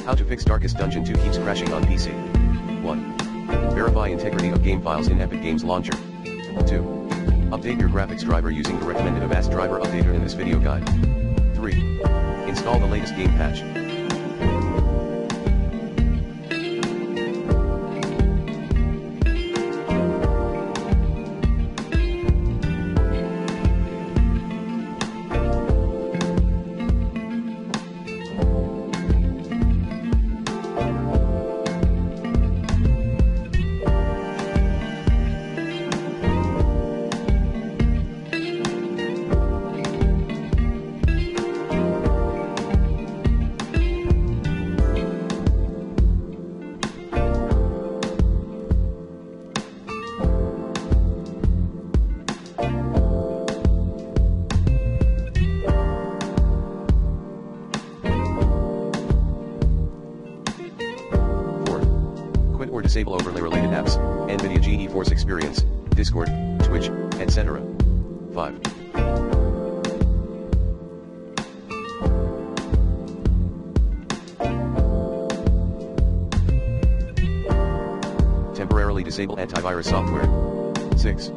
How to fix Darkest Dungeon 2 keeps crashing on PC. 1. Verify integrity of game files in Epic Games Launcher. 2. Update your graphics driver using the recommended Avast driver updater in this video guide. 3. Install the latest game patch. Or disable overlay-related apps, NVIDIA GeForce Experience, Discord, Twitch, etc. 5. Temporarily disable antivirus software. 6.